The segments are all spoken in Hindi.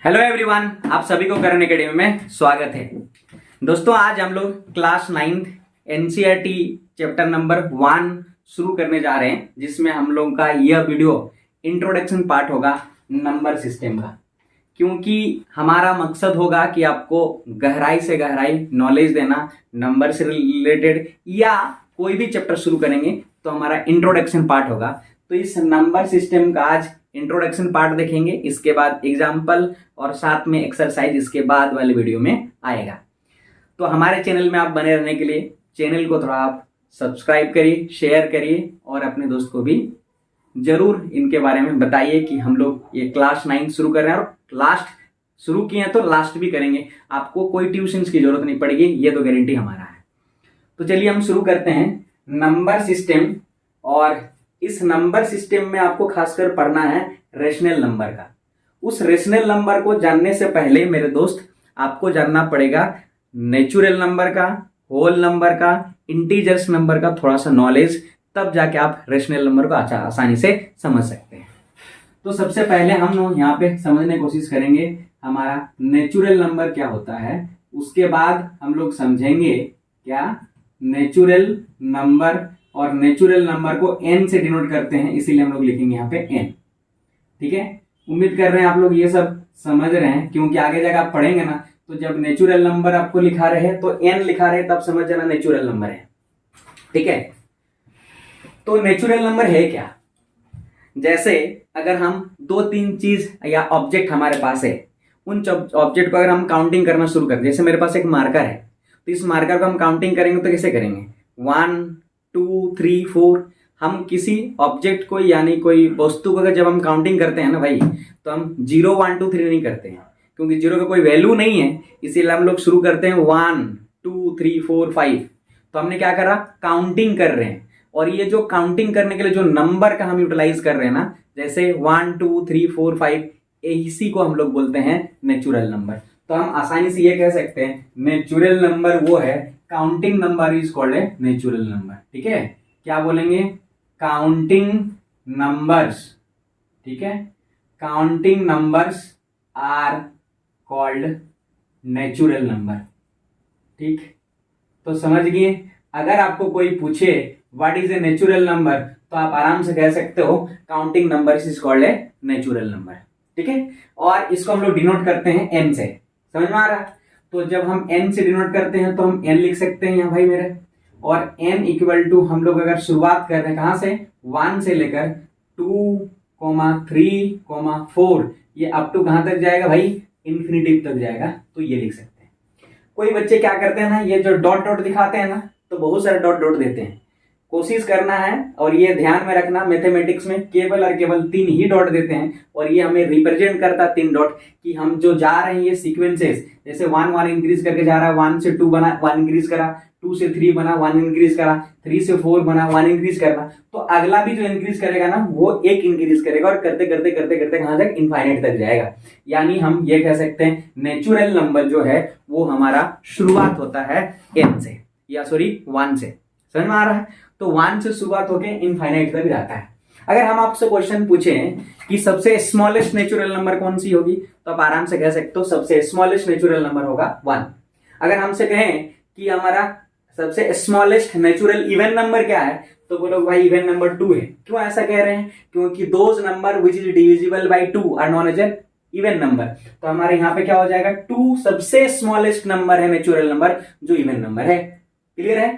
हेलो एवरीवन, आप सभी को करण एकेडमी में स्वागत है। दोस्तों, आज हम लोग क्लास 9 एनसीईआरटी चैप्टर नंबर 1 शुरू करने जा रहे हैं, जिसमें हम लोग का यह वीडियो इंट्रोडक्शन पार्ट होगा नंबर सिस्टम का। क्योंकि हमारा मकसद होगा कि आपको गहराई से गहराई नॉलेज देना नंबर से रिलेटेड, या कोई भी चैप्टर शुरू करेंगे तो हमारा इंट्रोडक्शन पार्ट होगा। तो इस नंबर सिस्टम का आज इंट्रोडक्शन पार्ट देखेंगे, इसके बाद एग्जाम्पल और साथ में एक्सरसाइज इसके बाद वाले वीडियो में आएगा। तो हमारे चैनल में आप बने रहने के लिए चैनल को थोड़ा आप सब्सक्राइब करिए, शेयर करिए और अपने दोस्त को भी जरूर इनके बारे में बताइए कि हम लोग ये क्लास 9 शुरू कर रहे हैं और लास्ट शुरू किए हैं तो लास्ट भी करेंगे। आपको कोई ट्यूशन की जरूरत नहीं पड़ेगी, ये तो गारंटी हमारा है। तो चलिए हम शुरू करते हैं नंबर सिस्टम। और इस नंबर सिस्टम में आपको खासकर पढ़ना है रेशनल नंबर का। उस रेशनल नंबर को जानने से पहले मेरे दोस्त आपको जानना पड़ेगा नेचुरल नंबर का, होल नंबर का, इंटीजर्स नंबर का थोड़ा सा नॉलेज, तब जाके आप रेशनल नंबर को आसानी से समझ सकते हैं। तो सबसे पहले हम लोग यहाँ पे समझने की कोशिश करेंगे हमारा नेचुरल नंबर क्या होता है। उसके बाद हम लोग समझेंगे क्या नेचुरल नंबर, और नेचुरल नंबर को n से डिनोट करते हैं, इसीलिए हम लोग लिखेंगे यहाँ पे n। ठीक है, उम्मीद कर रहे हैं आप लोग ये सब समझ रहे हैं, क्योंकि आगे जाकर आप पढ़ेंगे ना, तो जब नेचुरल नंबर आपको लिखा रहे तो n लिखा रहे तब समझ जाना नेचुरल नंबर है। ठीक है, तो नेचुरल नंबर है क्या? जैसे अगर हम 2-3 चीज या ऑब्जेक्ट हमारे पास है, उन ऑब्जेक्ट को अगर हम काउंटिंग करना शुरू कर, जैसे मेरे पास एक मार्कर है, तो इस मार्कर को हम काउंटिंग करेंगे तो कैसे करेंगे? 1 2 3 4। हम किसी ऑब्जेक्ट को यानी कोई वस्तु को अगर जब हम काउंटिंग करते हैं ना भाई, तो हम 0 1 2 3 नहीं करते हैं, क्योंकि 0 का कोई वैल्यू नहीं है, इसीलिए हम लोग शुरू करते हैं 1 2 3 4 5। तो हमने क्या करा? काउंटिंग कर रहे हैं। और ये जो काउंटिंग करने के लिए जो नंबर का हम यूटिलाइज कर रहे हैं ना, जैसे 1 2 3 4 5, इसी को हम लोग बोलते हैं नेचुरल नंबर। तो हम आसानी से ये कह सकते हैं नेचुरल नंबर वो है, counting number is called a natural number. ठीक है, क्या बोलेंगे? Counting numbers. ठीक है, counting numbers are called natural number. ठीक, तो समझ गए। अगर आपको कोई पूछे what is a natural number, तो आप आराम से कह सकते हो counting numbers is called a natural number. ठीक है, और इसको हम लोग डिनोट करते हैं n से। समझ में आ रहा? तो जब हम n से डिनोट करते हैं तो हम n लिख सकते हैं यहाँ भाई मेरे, और n इक्वल टू हम लोग अगर शुरुआत कर रहे हैं कहां से? 1 से लेकर 2, 3, 4, ये अप टू कहां तक जाएगा भाई? इन्फिनिटी तक जाएगा। तो ये लिख सकते हैं। कोई बच्चे क्या करते हैं ना, ये जो डॉट डॉट दिखाते हैं ना, तो बहुत सारे डॉट डॉट देते हैं। कोशिश करना है और ये ध्यान में रखना, मैथमेटिक्स में केवल और केवल 3 ही डॉट देते हैं, और ये हमें रिप्रेजेंट करता 3 डॉट कि हम जो जा रहे हैं ये सीक्वेंसेस, जैसे 1 1 इंक्रीज करके जा रहा है, 1 से 2 बना 1 इंक्रीज करा, 2 से 3 बना 1 इंक्रीज करा, 3 से 4 बना 1 इंक्रीज करना। तो अगला भी जो इंक्रीज करेगा ना, वो 1 इंक्रीज करेगा, और करते करते करते करते कहां तक? इनफाइनाइट तक जाएगा। यानी हम ये कह सकते हैं नेचुरल नंबर जो है वो हमारा शुरुआत होता है n से, या सॉरी 1 से। समझ में आ रहा है? तो 1 से शुरुआत होकर इनफाइनाइट तक जाता है। अगर हम आपसे क्वेश्चन पूछें कि सबसे स्मॉलेस्ट नेचुरल नंबर कौन सी होगी, तो आप आराम से कह सकते हो सबसे स्मॉलेस्ट नेचुरल नंबर होगा 1। अगर हमसे कहें कि हमारा सबसे स्मॉलेस्ट नेचुरल इवन नंबर क्या है, तो बोलो भाई इवन नंबर 2 है। क्यों ऐसा कह रहे हैं? क्योंकि those number which is divisible by 2 are known as an even number. तो हमारे यहाँ पे क्या हो जाएगा? 2 सबसे स्मॉलेस्ट नंबर है नेचुरल नंबर जो इवन नंबर है। क्लियर है?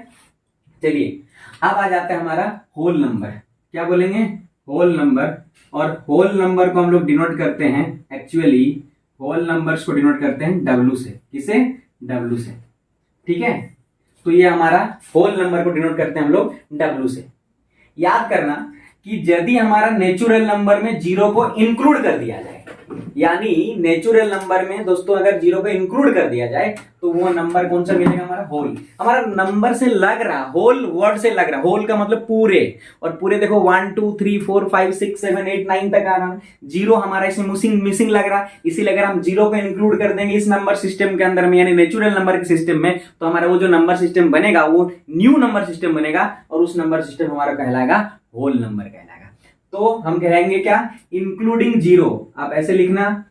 चलिए अब आ जाता है हमारा होल नंबर। क्या बोलेंगे? Whole number. और होल नंबर को हम लोग डिनोट करते हैं, एक्चुअली होल नंबर्स को डिनोट करते हैं W से। किसे? W से। ठीक है, तो ये हमारा होल नंबर को डिनोट करते हैं हम लोग W से। याद करना कि यदि हमारा नेचुरल नंबर में 0 को इंक्लूड कर दिया जाए, यानी नेचुरल नंबर में दोस्तों अगर 0 को इंक्लूड कर दिया जाए, तो वो नंबर कौन सा मिलेगा? हमारा होल। हमारा नंबर से लग रहा, होल वर्ड से लग रहा, होल का मतलब पूरे, और पूरे देखो 1 2 3 4 5 6 7 8 9 तक आ रहा है। 0 हमारा इसमें मिसिंग लग रहा, इसीलिए अगर हम 0 को इंक्लूड कर देंगे इस नंबर सिस्टम के अंदर में, यानी नेचुरल नंबर के सिस्टम में, तो हमारा वो जो नंबर सिस्टम बनेगा वो न्यू नंबर सिस्टम बनेगा, और उस नंबर सिस्टम हमारा कहलाएगा होल नंबर कहलाएगा। तो हम कहेंगे क्या? इंक्लूडिंग 0। आप ऐसे लिखना,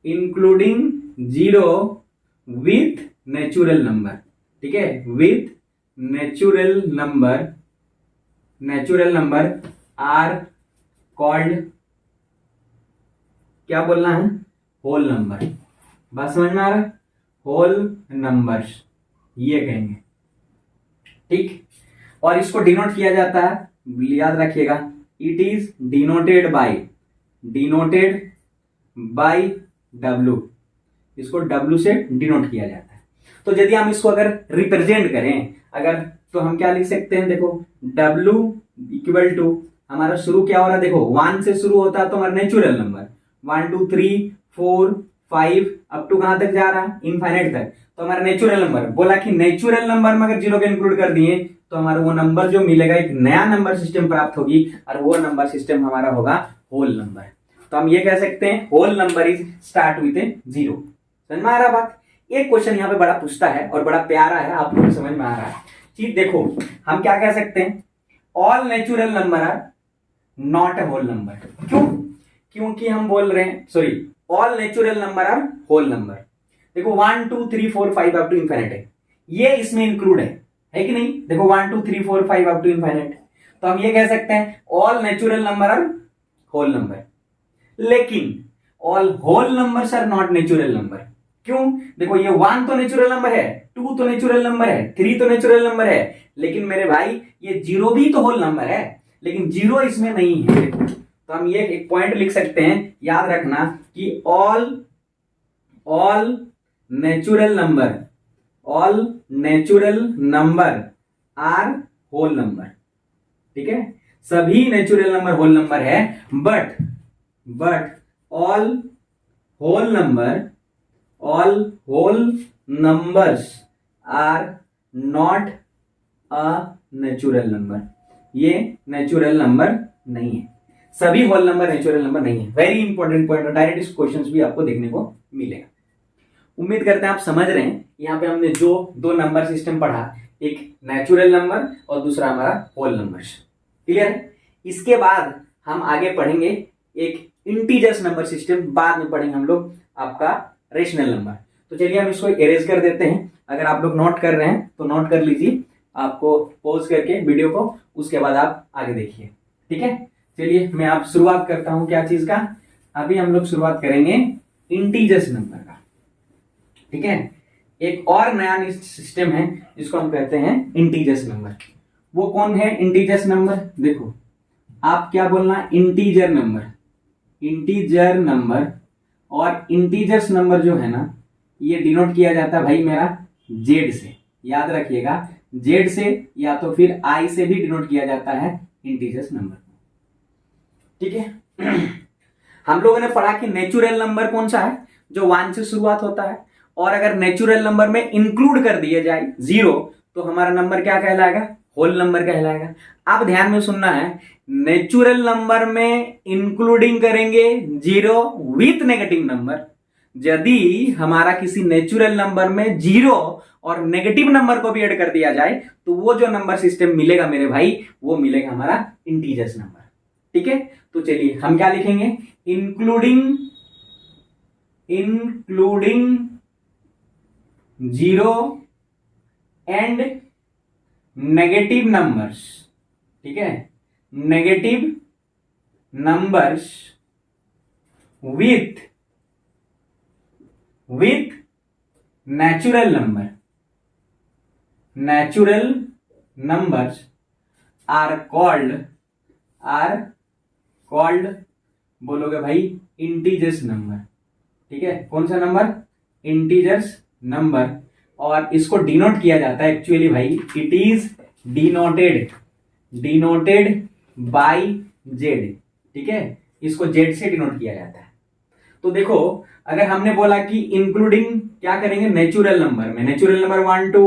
including zero with natural number, ठीक है, with natural number are called, क्या बोलना है, होल नंबर। बात समझ में आ रहा है, होल नंबर्स ये कहेंगे, ठीक। और इसको डिनोट किया जाता है, याद रखिएगा, it is denoted by W, इसको W से डिनोट किया जाता है। तो यदि हम इसको अगर रिप्रेजेंट करें अगर, तो हम क्या लिख सकते हैं, देखो W इक्वल टू, हमारा शुरू क्या हो रहा है, देखो 1 से शुरू होता है तो हमारा नेचुरल नंबर 1 2 3 4 5 अप टू कहां तक जा रहा है, इनफाइनाइट तक, तो हमारा नेचुरल नंबर, बोला कि नेचुरल नंबर में अगर जीरो को इंक्लूड कर दिए तो हमारा वो नंबर जो मिलेगा एक नया नंबर सिस्टम प्राप्त होगी, और वो नंबर सिस्टम हमारा होगा होल नंबर। तो हम ये कह सकते हैं whole number is start with a zero. समझ में आ रहा बात। एक क्वेश्चन यहाँ पे बड़ा पूछता है और बड़ा प्यारा है, आप लोग समझ में आ रहा है कि देखो हम क्या कह सकते हैं, all natural number are not a whole number. क्यों? क्योंकि हम बोल रहे हैं, sorry, all natural number are whole number. देखो 1 2 3 4 5 अप टू इनफाइनाइट है, ये इसमें इंक्लूड है कि नहीं। देखो 1 2 3 4 5 अप टू इनफाइनाइट, तो हम ये कह सकते हैं all natural number are whole number. लेकिन all whole numbers are not natural number. क्यों? देखो ये 1 तो नेचुरल नंबर है, 2 तो नेचुरल नंबर है, 3 तो नेचुरल नंबर है, लेकिन मेरे भाई ये 0 भी तो होल नंबर है, लेकिन 0 इसमें नहीं है। देखो तो हम ये एक पॉइंट लिख सकते हैं, याद रखना कि all natural number are whole number, ठीक है। सभी नेचुरल नंबर होल नंबर है, but all whole numbers are not a natural number. ये नेचुरल नंबर नहीं है, सभी होल नंबर नेचुरल नंबर नहीं है। वेरी इंपॉर्टेंट पॉइंट, डायरेक्ट इस क्वेश्चंस भी आपको देखने को मिलेगा। उम्मीद करते हैं आप समझ रहे हैं। यहाँ पे हमने जो दो नंबर सिस्टम पढ़ा, एक नेचुरल नंबर और दूसरा हमारा होल नंबर्स, क्लियर है। इसके बाद हम आगे पढ़ेंगे एक इंटीजर्स नंबर सिस्टम, बाद में पढ़ेंगे हम लोग आपका रेशनल नंबर। तो चलिए हम इसको इरेज कर देते हैं। अगर आप लोग नोट कर रहे हैं तो नोट कर लीजिए, आपको पॉज करके वीडियो को, उसके बाद आप आगे देखिए, ठीक है। चलिए मैं आप शुरुआत करता हूं क्या चीज का, अभी हम लोग शुरुआत करेंगे इंटीजर्स नंबर का, ठीक है। एक और नया सिस्टम है जिसको हम कहते हैं इंटीजर्स नंबर। वो कौन है इंटीजर्स नंबर? देखो आप क्या बोलना, इंटीजर नंबर। और इंटीजर्स नंबर जो है ना, ये डिनोट किया जाता है भाई मेरा जेड से, याद रखिएगा, जेड से या तो फिर आई से भी डिनोट किया जाता है इंटीजर्स नंबर, ठीक है। हम लोगों ने पढ़ा कि नेचुरल नंबर कौन सा है, जो 1 से शुरुआत होता है, और अगर नेचुरल नंबर में इंक्लूड कर दिया जाए 0 तो हमारा नंबर क्या कहलाएगा, होल नंबर कहलाएगा। अब ध्यान में सुनना है, नेचुरल नंबर में इंक्लूडिंग करेंगे 0 विथ नेगेटिव नंबर। यदि हमारा किसी नेचुरल नंबर में 0 और नेगेटिव नंबर को भी ऐड कर दिया जाए तो वो जो नंबर सिस्टम मिलेगा मेरे भाई, वो मिलेगा हमारा इंटीजर्स नंबर, ठीक है। तो चलिए हम क्या लिखेंगे, इंक्लूडिंग 0 एंड नेगेटिव नंबर्स, ठीक है, negative numbers with natural numbers are called बोलोगे भाई इंटीजर्स नंबर, ठीक है। कौन सा नंबर? Integers number. और इसको डिनोट किया जाता है एक्चुअली भाई, it is denoted by Z, ठीक है। इसको जेड से डिनोट किया जाता है। तो देखो अगर हमने बोला कि इंक्लूडिंग क्या करेंगे, नेचुरल नंबर में, नेचुरल नंबर 1 2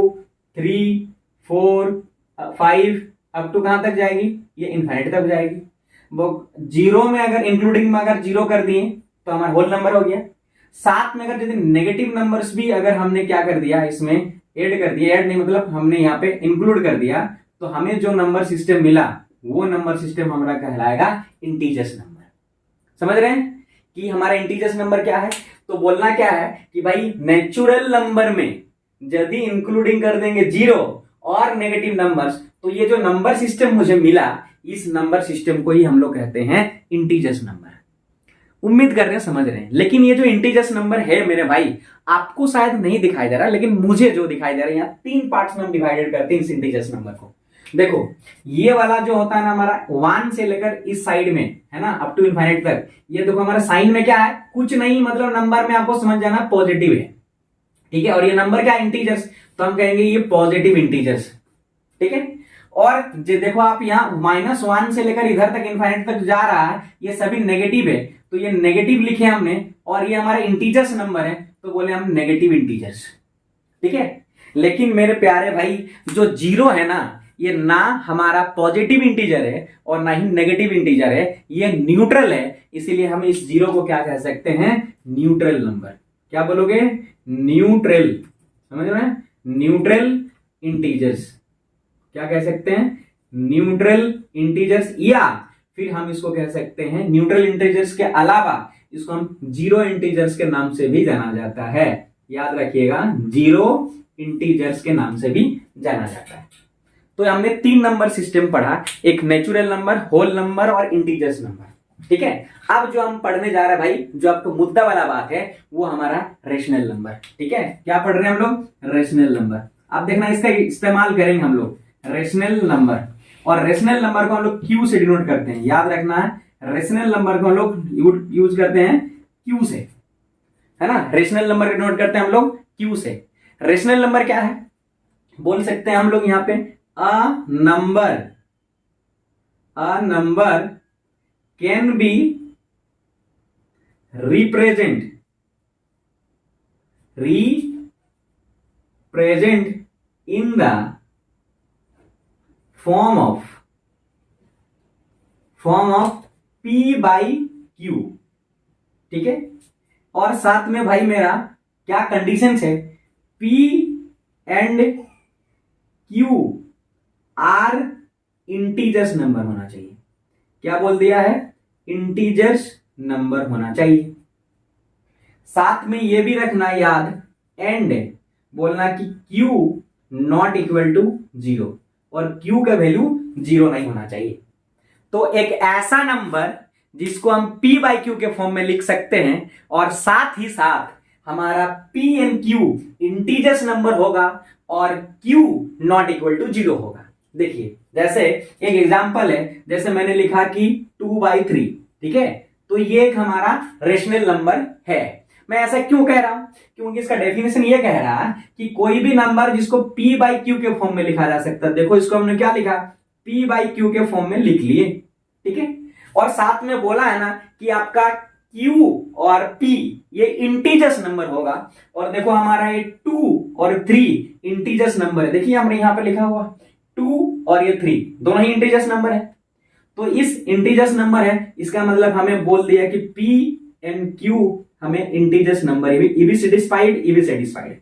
3 4 5 अप टू कहां तक जाएगी, ये इनफाइनाइट तक जाएगी। वो 0 में अगर इंक्लूडिंग में अगर 0 कर दिए तो हमारा होल नंबर हो गया। साथ में अगर यदि नेगेटिव नंबर्स भी अगर हमने क्या कर दिया, इसमें ऐड कर दिया, ऐड नहीं मतलब हमने यहाँ पे इंक्लूड कर दिया, तो हमें जो नंबर सिस्टम मिला वो नंबर सिस्टम हमारा कहलाएगा इंटीजर्स नंबर। समझ रहे हैं? कि हमारा इंटीजर्स नंबर क्या है, तो बोलना क्या है कि भाई नेचुरल नंबर में यदि इंक्लूडिंग कर देंगे जीरो और नेगेटिव नंबर्स, तो ये जो नंबर सिस्टम मुझे मिला, इस नंबर सिस्टम को ही हम लोग कहते हैं इंटीजर्स नंबर। उम्मीद कर रहे हैं समझ रहे हैं। लेकिन ये जो इंटीजर्स नंबर है मेरे भाई, आपको शायद नहीं दिखाई दे रहा, लेकिन मुझे जो दिखाई दे रहा है, यहाँ 3 पार्ट्स में हम डिवाइडेड करते हैं इस इंटीजर्स नंबर को। देखो ये वाला जो होता है ना हमारा 1 से लेकर इस साइड में है ना अप टू इनफाइनाइट तक, ये देखो हमारा साइन में क्या है, कुछ नहीं, मतलब नंबर में आपको समझ जाना पॉजिटिव है, ठीक है। और ये नंबर क्या है, इंटीजर्स, तो हम कहेंगे ये पॉजिटिव इंटीजर्स, ठीक है। और देखो आप यहाँ -1 से लेकर इधर तक इनफाइनाइट तक जा रहा है, ये सभी नेगेटिव है, तो ये नेगेटिव लिखे हमने, और ये हमारा इंटीजर्स नंबर है, तो बोले हम नेगेटिव इंटीजर्स, ठीक है। लेकिन मेरे प्यारे भाई जो जीरो है ना, ये ना हमारा पॉजिटिव इंटीजर है और ना ही नेगेटिव इंटीजर है, ये न्यूट्रल है, इसीलिए हम इस जीरो को क्या कह सकते हैं, न्यूट्रल नंबर। क्या बोलोगे, न्यूट्रल, समझ रहे हैं, न्यूट्रल इंटीजर्स, क्या कह सकते हैं, न्यूट्रल इंटीजर्स, या फिर हम इसको कह सकते हैं न्यूट्रल इंटीजर्स के अलावा इसको हम जीरो इंटीजर्स के नाम से भी जाना जाता है। याद रखिएगा, जीरो इंटीजर्स के नाम से भी जाना जाता है। तो हमने 3 नंबर सिस्टम पढ़ा, एक नेचुरल नंबर, होल नंबर और इंटीजर्स नंबर, ठीक है। अब जो हम पढ़ने जा रहे हैं भाई, जो आपको मुद्दा वाला बात है, वो हमारा रेशनल नंबर, ठीक है। क्या पढ़ रहे हैं हम लोग, रेशनल नंबर। अब देखना इसका इस्तेमाल करेंगे हम लोग, रेशनल नंबर, और रेशनल नंबर को हम लोग क्यू से डिनोट करते हैं, याद रखना है। रेशनल नंबर को हम लोग यूज करते हैं क्यू से, है ना। रेशनल नंबर डिनोट करते हैं हम लोग क्यू से। रेशनल नंबर क्या है, बोल सकते हैं हम लोग यहां पे, a number can be represent in the form of P by Q, ठीक है। और साथ में भाई मेरा क्या कंडीशन है, P and Q are integers number होना चाहिए। क्या बोल दिया है, इंटीजर्स नंबर होना चाहिए। साथ में ये भी रखना याद, एंड बोलना कि Q नॉट इक्वल टू 0, और Q का वैल्यू 0 नहीं होना चाहिए। तो एक ऐसा नंबर जिसको हम P बाई Q के फॉर्म में लिख सकते हैं, और साथ ही साथ हमारा P and Q integers number होगा और Q नॉट इक्वल टू 0 होगा। देखिए जैसे एक एग्जांपल है, जैसे मैंने लिखा कि 2/3, ठीक है। तो ये एक हमारा रेशनल नंबर है। मैं ऐसा क्यों कह रहा हूं, क्योंकि इसका डेफिनेशन ये कह रहा है कि कोई भी नंबर जिसको P बाई Q के फॉर्म में लिखा जा सकता है। देखो इसको हमने क्या लिखा, P बाई Q के फॉर्म में लिख लिए, ठीक है। और साथ में बोला है ना कि आपका Q और P ये इंटीजर्स नंबर होगा, और देखो हमारा ये 2 और 3 इंटीजर्स नंबर है। देखिए हमने यहां पर लिखा हुआ 2 और ये 3 दोनों ही इंटीजर्स नंबर है। तो इस इंटीजर्स नंबर है, इसका मतलब हमें बोल दिया कि P एंड Q हमें इंटीजर्स नंबर है, ई बी सेटिस्फाइड।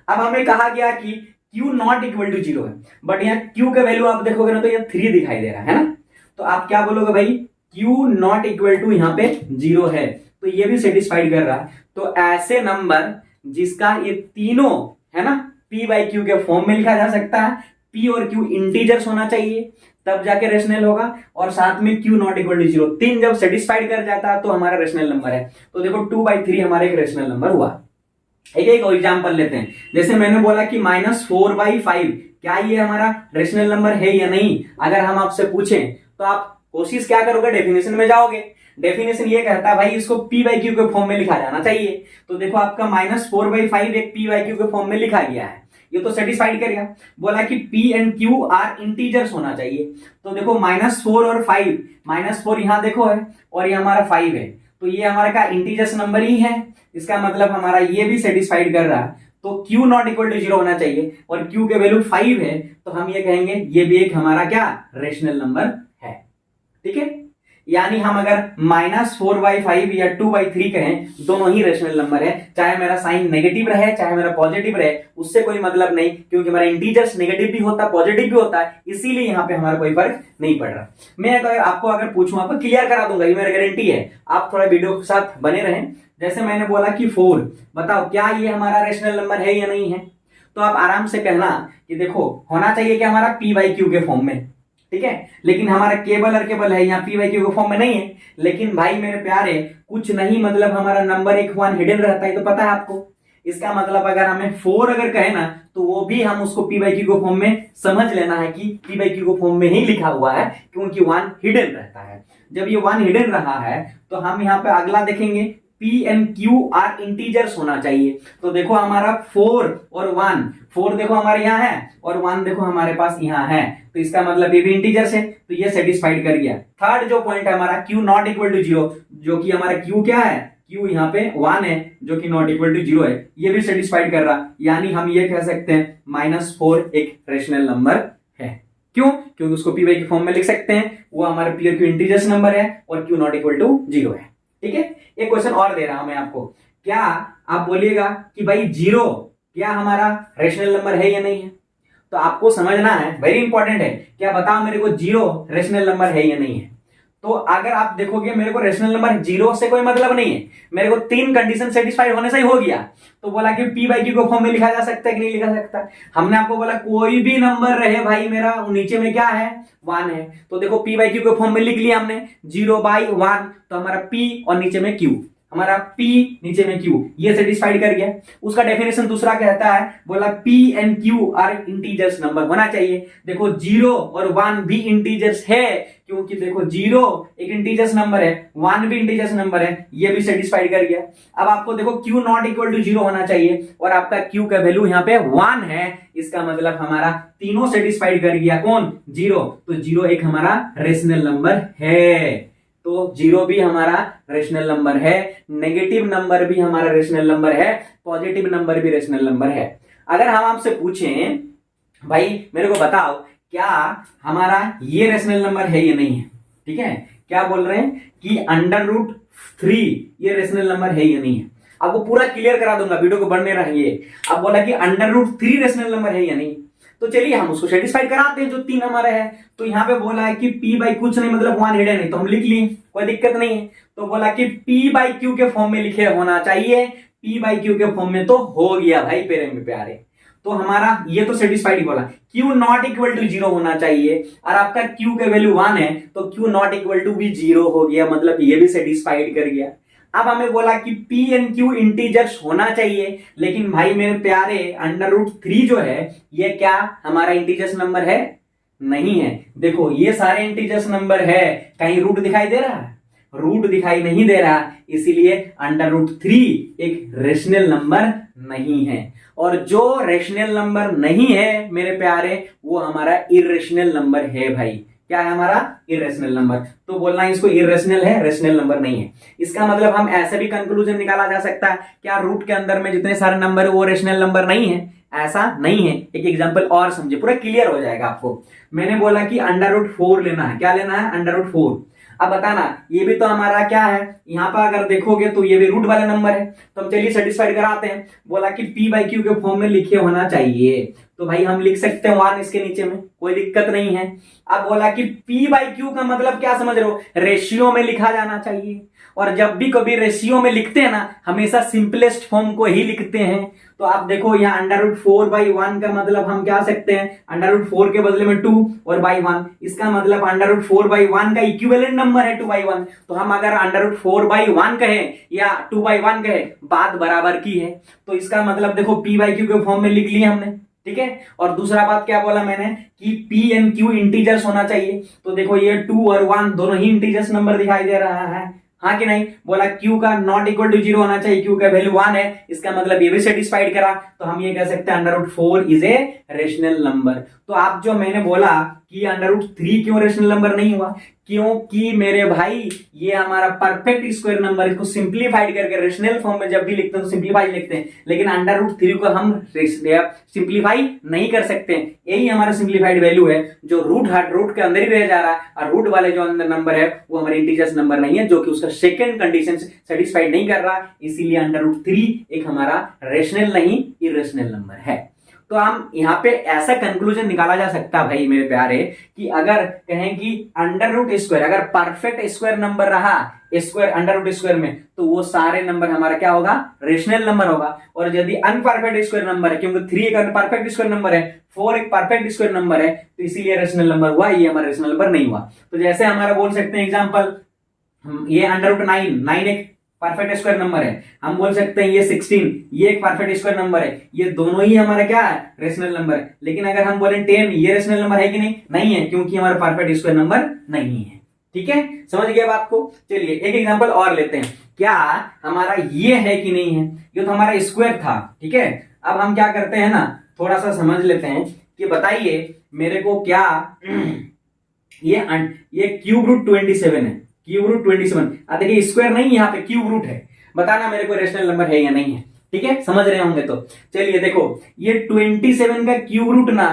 अब हमें कहा गया कि Q नॉट इक्वल टू 0 है, बट यहाँ Q का वैल्यू आप देखोगे ना तो यहाँ 3 दिखाई दे रहा है ना। तो आप क्या बोलोगे भाई, Q नॉट इक्वल टू यहाँ पे 0 है, तो ये भी सेटिस्फाइड कर रहा है। तो ऐसे नंबर जिसका ये तीनों है ना P बाई Q के फॉर्म में लिखा जा सकता है, P और Q इंटीजर्स होना चाहिए तब जाके रेशनल होगा, और साथ में Q नॉट इक्वल टू 0, 3 जब सेटिस्फाइड कर जाता है तो हमारा रेशनल नंबर है। तो देखो 2/3 हमारा एक रेशनल नंबर हुआ। एक एग्जांपल लेते हैं, जैसे मैंने बोला कि -4/5, क्या ये हमारा रेशनल नंबर है या नहीं। अगर हम आपसे पूछें तो आप कोशिश क्या करोगे, डेफिनेशन में जाओगे। डेफिनेशन ये कहता है भाई इसको P बाई Q के फॉर्म में लिखा जाना चाहिए। तो देखो आपका -4/5 एक P बाई Q के फॉर्म में लिखा गया है, ये तो सेटिस्फाइड कर गया। बोला कि P and Q are integers होना चाहिए। तो देखो -4 और 5, -4 यहां देखो है और ये हमारा 5 है, तो ये हमारा का इंटीजर्स नंबर ही है। इसका मतलब हमारा ये भी सेटिस्फाइड कर रहा है। तो Q नॉट इक्वल टू 0 होना चाहिए, और Q के वैल्यू 5 है, तो हम ये कहेंगे ये भी एक हमारा क्या रेशनल नंबर है, ठीक है। यानी हम अगर -4/5 या 2/3 कहें, दोनों ही रेशनल नंबर है, चाहे मेरा साइन नेगेटिव रहे चाहे मेरा पॉजिटिव रहे, उससे कोई मतलब नहीं, क्योंकि हमारा इंटीजर्स नेगेटिव भी होता है पॉजिटिव भी होता है, इसीलिए यहाँ पे हमारा कोई फर्क नहीं पड़ रहा। मैं अगर आपको पूछूं, आपको क्लियर करा दूंगा, ये मेरा गारंटी है, आप थोड़ा वीडियो के साथ बने रहें। जैसे मैंने बोला कि 4, बताओ क्या ये हमारा रेशनल नंबर है या नहीं है? तो आप आराम से कहना कि देखो होना चाहिए कि हमारा p/q के फॉर्म में, ठीक है, लेकिन हमारा केबल और केबल है, यहाँ p/q के फॉर्म में नहीं है। लेकिन भाई मेरे प्यारे, कुछ नहीं मतलब हमारा नंबर एक 1 हिडन रहता है, तो पता है आपको। इसका मतलब अगर हमें 4 अगर कहे ना, तो वो भी हम उसको p/q के फॉर्म में समझ लेना है कि p/q के फॉर्म में ही लिखा हुआ है, क्योंकि 1 हिडन रहता है। जब ये 1 हिडन रहा है तो हम यहाँ पे अगला देखेंगे, P and Q are integers होना चाहिए। तो देखो हमारा 4 और 1, 4 देखो हमारे यहाँ है और 1 देखो हमारे पास यहाँ है, तो इसका मतलब ये भी इंटीजर्स है, तो ये सेटिस्फाइड कर गया। थर्ड जो पॉइंट है हमारा Q नॉट इक्वल टू 0, जो कि हमारा Q क्या है, Q यहाँ पे 1 है, जो कि नॉट इक्वल टू 0 है, ये भी सेटिस्फाइड कर रहा, यानी हम ये कह सकते हैं -4 एक रेशनल नंबर है। क्यों? क्योंकि उसको p के फॉर्म में लिख सकते हैं, वो हमारे p और q इंटीजर्स नंबर है और q नॉट इक्वल टू 0 है। ठीक है, एक क्वेश्चन और दे रहा हूं मैं आपको, क्या आप बोलिएगा कि भाई 0 क्या हमारा रेशनल नंबर है या नहीं है? तो आपको समझना है, वेरी इंपॉर्टेंट है, क्या बताओ मेरे को 0 रेशनल नंबर है या नहीं है? तो अगर आप देखोगे मेरे को रेशनल नंबर 0 से कोई मतलब नहीं है, मेरे को 3 कंडीशन सेटिस्फाइड होने से ही हो गया। तो बोला कि p/q को फॉर्म में लिखा जा सकता है कि नहीं लिखा सकता? हमने आपको बोला कोई भी नंबर रहे भाई, मेरा नीचे में क्या है, 1 है, तो देखो p/q को फॉर्म में लिख लिया हमने 0/1, तो हमारा p और नीचे में q, हमारा p नीचे में q, ये सेटिस्फाइड कर गया। उसका डेफिनेशन दूसरा कहता है, बोला p and q are integers number होना चाहिए। देखो 0 और 1 भी इंटीजर्स है, क्योंकि देखो 0 एक इंटीजर्स नंबर है, 1 भी इंटीजर्स नंबर है, ये भी सेटिस्फाइड कर गया। अब आपको देखो q नॉट इक्वल टू 0 होना चाहिए और आपका q का वैल्यू यहाँ पे 1 है, इसका मतलब हमारा तीनों सेटिस्फाइड कर गया। कौन? 0, तो 0 एक हमारा रेशनल नंबर है, तो 0 भी हमारा रेशनल नंबर है, नेगेटिव नंबर भी हमारा रेशनल नंबर है, पॉजिटिव नंबर भी रेशनल नंबर है। अगर हम आपसे पूछें भाई मेरे को बताओ क्या हमारा ये रेशनल नंबर है या नहीं है, ठीक है, क्या बोल रहे हैं कि √3 ये रेशनल नंबर है या नहीं है? आपको पूरा क्लियर करा दूंगा, वीडियो को बढ़ने रहिए। अब बोला कि √3 रेशनल नंबर है या नहीं, तो चलिए हम उसको सेटिस्फाइड कराते हैं, जो 3 हमारा है। तो यहाँ पे बोला है कि p कुछ नहीं मतलब 1 हिडन है, तो हम लिख लिए, कोई दिक्कत नहीं है। तो बोला कि p/q के फॉर्म में लिखे होना चाहिए, p/q के फॉर्म में तो हो गया भाई पेरे में प्यारे। तो हमारा ये तो सेटिस्फाइड ही बोला, q नॉट इक्वल टू 0 होना चाहिए, और आपका q के वैल्यू 1 है, तो q नॉट इक्वल टू भी 0 हो गया, मतलब ये भी सेटिस्फाइड कर गया। अब हमें बोला कि p and q इंटीजर्स होना चाहिए, लेकिन भाई मेरे प्यारे √3 जो है ये क्या हमारा इंटीजर्स नंबर है? नहीं है। देखो ये सारे इंटीजर्स नंबर है, कहीं रूट दिखाई दे रहा है? रूट दिखाई नहीं दे रहा, इसीलिए √3 एक रेशनल नंबर नहीं है। और जो रेशनल नंबर नहीं है मेरे प्यारे, वो हमारा इरेशनल नंबर है भाई। क्या है हमारा? Irrational number. तो बोलना इसको इरेशनल है, रेशनल नंबर नहीं है। इसका मतलब हम ऐसे भी कंक्लूजन निकाला जा सकता है, क्या रूट के अंदर में जितने सारे नंबर है वो रेशनल नंबर नहीं है? ऐसा नहीं है। एक एग्जांपल और समझे, पूरा क्लियर हो जाएगा आपको। मैंने बोला कि √4 लेना है, क्या लेना है? √4। अब बताना ये भी तो हमारा क्या है, यहाँ पर अगर देखोगे तो ये भी रूट वाला नंबर है, तो हम चलिए सेटिस्फाइड कराते हैं। बोला कि p/q के फॉर्म में लिखे होना चाहिए, तो भाई हम लिख सकते हैं 1 इसके नीचे में, कोई दिक्कत नहीं है। अब बोला कि p/q का मतलब क्या समझ रहे हो? रेशियो में लिखा जाना चाहिए, और जब भी कभी रेशियो में लिखते हैं ना, हमेशा सिंपलेस्ट फॉर्म को ही लिखते हैं। तो आप देखो यहाँ √4/1 का मतलब हम क्या सकते हैं, √4 के बदले में 2 और /1, इसका मतलब √4/1 का इक्विवेलेंट नंबर है 2/1। तो हम अगर √4/1 कहें या 2/1 कहें, बात बराबर की है। तो इसका मतलब देखो p/q के फॉर्म में लिख लिया हमने, ठीक है। और दूसरा बात क्या बोला मैंने कि p and q इंटीजर्स होना चाहिए, तो देखो ये 2 और 1 दोनों ही इंटीजर्स नंबर दिखाई दे रहा है, हाँ कि नहीं? बोला q का नॉट इक्वल टू 0 होना चाहिए, q का वैल्यू 1 है, इसका मतलब ये भी सेटिस्फाइड करा। तो हम ये कह सकते हैं √4 इज ए रेशनल नंबर। तो आप जो मैंने बोला कि √3 क्यों रेशनल नंबर नहीं हुआ? क्योंकि मेरे भाई ये हमारा परफेक्ट स्क्वायर नंबर, इसको सिंप्लीफाइड करके रेशनल फॉर्म में जब भी लिखते हैं तो सिंप्लीफाइड लिखते हैं, लेकिन √3 को हम सिंप्लीफाई नहीं कर सकते। यही हमारा सिंप्लीफाइड वैल्यू है, जो रूट के अंदर ही रह जा रहा है, और रूट वाले जो अंदर नंबर है वो हमारे इंटीजर्स नंबर नहीं है, जो कि उसका सेकंड कंडीशन सेटिस्फाइड नहीं कर रहा, इसीलिए √3 एक हमारा रेशनल नहीं इरेशनल नंबर है। तो हम यहाँ पे ऐसा कंक्लूजन निकाला जा सकता है भाई मेरे प्यारे, कि अगर कहें कि √2 अगर परफेक्ट स्क्वायर नंबर रहा स्क्वायर √2 में, तो वो सारे नंबर हमारा क्या होगा? रेशनल नंबर होगा। और यदि अनपरफेक्ट स्क्वायर नंबर है, क्योंकि 3 एक परफेक्ट स्क्वायर नंबर है, 4 एक परफेक्ट स्क्वायर नंबर है, तो इसीलिए रेशनल नंबर हुआ, ये हमारा रेशनल नंबर नहीं हुआ। तो जैसे हमारा बोल सकते हैं एग्जाम्पल, ये √9 एक परफेक्ट स्क्वायर नंबर है, हम बोल सकते हैं ये 16 ये एक परफेक्ट स्क्वायर नंबर है, ये दोनों ही हमारा क्या है? रेशनल नंबर है। लेकिन अगर हम बोले 10 ये रेशनल नंबर है कि नहीं? नहीं है, क्योंकि हमारा परफेक्ट स्क्वायर नंबर नहीं है। ठीक है, समझ गए बात को? चलिए एक एग्जांपल और लेते हैं, क्या हमारा ये है कि नहीं है? ये तो हमारा स्क्वायर था, ठीक है। अब हम क्या करते हैं ना, थोड़ा सा समझ लेते हैं कि बताइए मेरे को क्या ये क्यूब रूट 27 है, क्यूब रूट 27। देखिए स्क्वायर नहीं, यहाँ पे क्यूब रूट है, बताना मेरे को रेशनल नंबर है या नहीं है। ठीक है, समझ रहे होंगे तो चलिए देखो, ये 27 का क्यूब रूट ना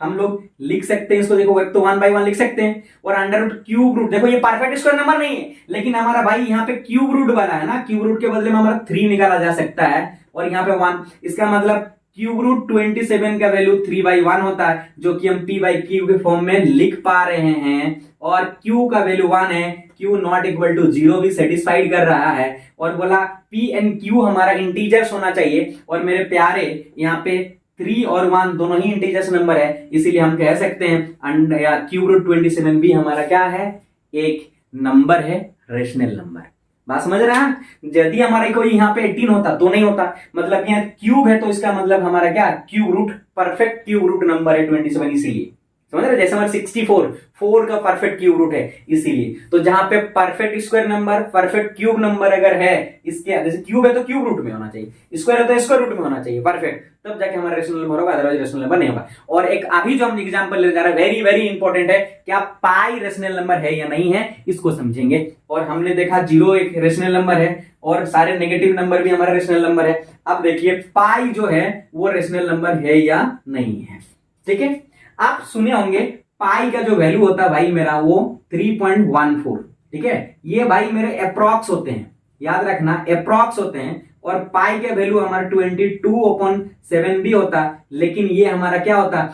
हम लोग लिख सकते हैं इसको, देखो एक तो 1/1 लिख सकते हैं, और √क्यूब रूट, देखो ये परफेक्ट स्क्वायर नंबर नहीं है, लेकिन हमारा भाई यहाँ पे क्यूब रूट वाला है ना, क्यूब रूट के बदले में हमारा 3 निकाला जा सकता है, और यहाँ पे 1, इसका मतलब क्यूब रूट 27 का वैल्यू 3/1 होता है, जो कि हम p/q के फॉर्म में लिख पा रहे हैं, और q का वैल्यू 1 है, q नॉट इक्वल टू 0 भी सेटिस्फाइड कर रहा है, और बोला p एंड q हमारा इंटीजर्स होना चाहिए, और मेरे प्यारे यहाँ पे 3 और 1 दोनों ही इंटीजर्स नंबर है, इसीलिए हम कह सकते हैं क्यूब रूट 27 भी हमारा क्या है? एक नंबर है, रेशनल नंबर। बात समझ रहे हैं? यदि हमारा कोई यहाँ पे 18 होता तो नहीं होता, मतलब यहाँ क्यूब है, तो इसका मतलब हमारा क्या? Cube root, perfect cube root number है 27, इसीलिए समझ रहे? जैसे हमारा 64 4 का परफेक्ट क्यूब रूट है, इसीलिए तो जहां पे perfect square number, perfect cube number अगर है, इसके जैसे क्यूब है तो क्यूब रूट में होना चाहिए, स्क्वायर है तो स्क्वायर रूट में होना चाहिए, परफेक्ट, तब जाके हमारा रेशनल नंबर होगा, अदरवाइज रेशनल नंबर नहीं होगा। और एक अभी जो हम एग्जांपल ले जा रहे हैं, वेरी वेरी इंपॉर्टेंट है, क्या पाई रेशनल नंबर है या नहीं है, इसको समझेंगे। और हमने देखा 0 एक रेशनल नंबर है, और सारे नेगेटिव नंबर भी हमारा रेशनल नंबर है। अब देखिए पाई जो है वो रेशनल नंबर है या नहीं है। ठीक है, आप सुने होंगे पाई का जो वैल्यू होता है भाई मेरा वो 3.14, ठीक है। ये भाई मेरे अप्रॉक्स होते हैं, याद रखना अप्रॉक्स होते हैं, और पाई का वैल्यू हमारा 22/7 भी होता है, लेकिन ये हमारा क्या होता है?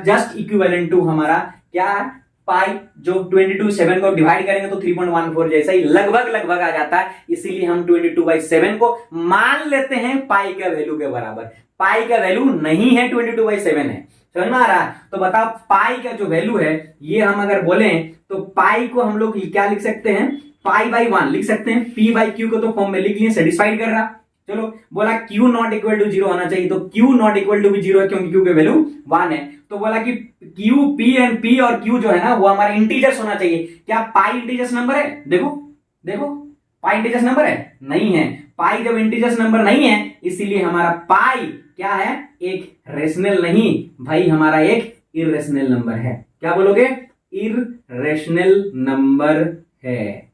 जस्ट इक्विवेलेंट टू हमारा क्या? पाई, जो 22/7 को डिवाइड करेंगे तो 3.14 जैसा ही लगभग आ जाता है, इसीलिए हम 22/7 को मान लेते हैं पाई का वैल्यू के बराबर। पाई का वैल्यू नहीं है 22/7 है, समझ में आ रहा है? तो बताओ पाई का जो वैल्यू है, ये हम अगर बोले तो पाई को हम लोग क्या लिख सकते हैं? π/1 लिख सकते हैं, p/q को तो फॉर्म में लिख लिए, सेटिस्फाइड कर रहा। चलो बोला q नॉट इक्वल टू 0 होना चाहिए, तो q नॉट इक्वल टू भी 0 है, क्योंकि q के वैल्यू 1 है। तो बोला कि q p और q जो है ना वो हमारे इंटीजर्स होना चाहिए। क्या पाई इंटीजर्स नंबर है? देखो देखो पाई इंटीजर्स नंबर है? नहीं है। पाई जब इंटीजर्स नंबर नहीं है, इसीलिए हमारा पाई क्या है? एक रेशनल नहीं भाई, हमारा एक इरेशनल नंबर है। क्या बोलोगे? इरेशनल नंबर है।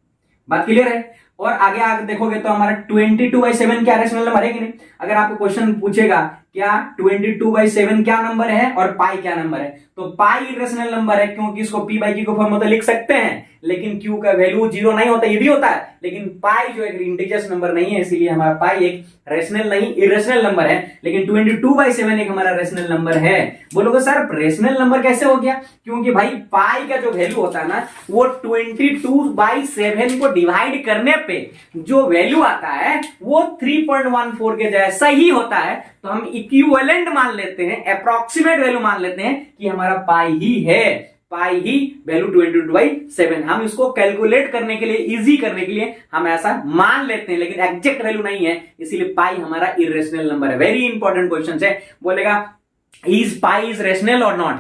बात क्लियर है? और आगे देखोगे तो हमारा 22/7 क्या रेशनल नंबर है कि नहीं? अगर आपको क्वेश्चन पूछेगा क्या 22/7 क्या नंबर है और पाई क्या नंबर है, तो पाई इरेशनल नंबर है, क्योंकि इसको p/q को फॉर्म में तो लिख सकते हैं, लेकिन q का वैल्यू 0 नहीं होता, ये भी होता है, लेकिन पाई जो एक इंटीजर्स नंबर नहीं है, इसीलिए हमारा पाई एक रेशनल नहीं इरेशनल नंबर है। लेकिन 22/7 एक हमारा रेशनल नंबर है। बोलोगे सर रेशनल नंबर कैसे हो गया? क्योंकि भाई पाई का जो वैल्यू होता है ना, वो 22/7 को डिवाइड करने पे जो वैल्यू आता है वो 3.14 के जैसा ही होता है, तो हम इक्विवेलेंट मान लेते हैं, अप्रॉक्सीमेट वैल्यू मान लेते हैं कि हमारा पाई ही है, पाई ही वैल्यू 22/7। हम इसको कैलकुलेट करने के लिए, इजी करने के लिए हम ऐसा मान लेते हैं, लेकिन एग्जैक्ट वैल्यू नहीं है, इसीलिए पाई हमारा इरेशनल नंबर है। वेरी इंपॉर्टेंट क्वेश्चन है। बोलेगा इज पाई इज रेशनल और नॉट,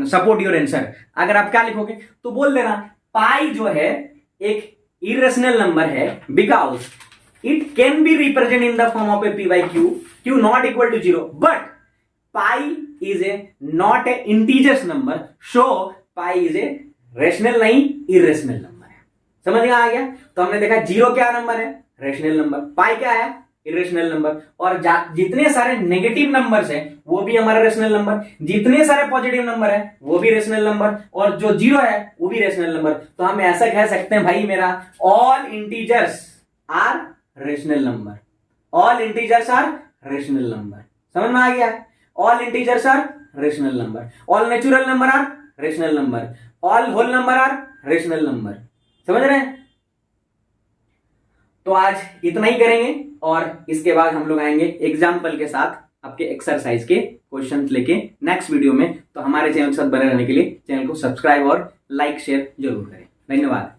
सपोर्ट योर आंसर। अगर आप क्या लिखोगे तो बोल देना पाई जो है एक इरेशनल नंबर है, because it can be represented in the form of a p/q, q not equal to 0, but pi is a not a integers number, so pi is a rational नहीं इरेशनल नंबर है। समझ में आ गया? तो हमने देखा जीरो क्या नंबर है, रेशनल नंबर, पाई क्या है, इरेशनल नंबर, और जितने सारे नेगेटिव नंबर्स हैं वो भी हमारा रेशनल नंबर, जितने सारे पॉजिटिव नंबर है वो भी रेशनल नंबर, और जो जीरो है वो भी रेशनल नंबर। तो हम ऐसा कह सकते हैं भाई मेरा all integers are rational number, all integers are rational number. समझ में आ गया? All integers are rational number, all natural number are rational number, all whole number are rational number. समझ रहे हैं? तो आज इतना ही करेंगे और इसके बाद हम लोग आएंगे एग्जाम्पल के साथ आपके एक्सरसाइज के क्वेश्चंस लेके नेक्स्ट वीडियो में। तो हमारे चैनल के साथ बने रहने के लिए चैनल को सब्सक्राइब और लाइक शेयर जरूर करें। धन्यवाद।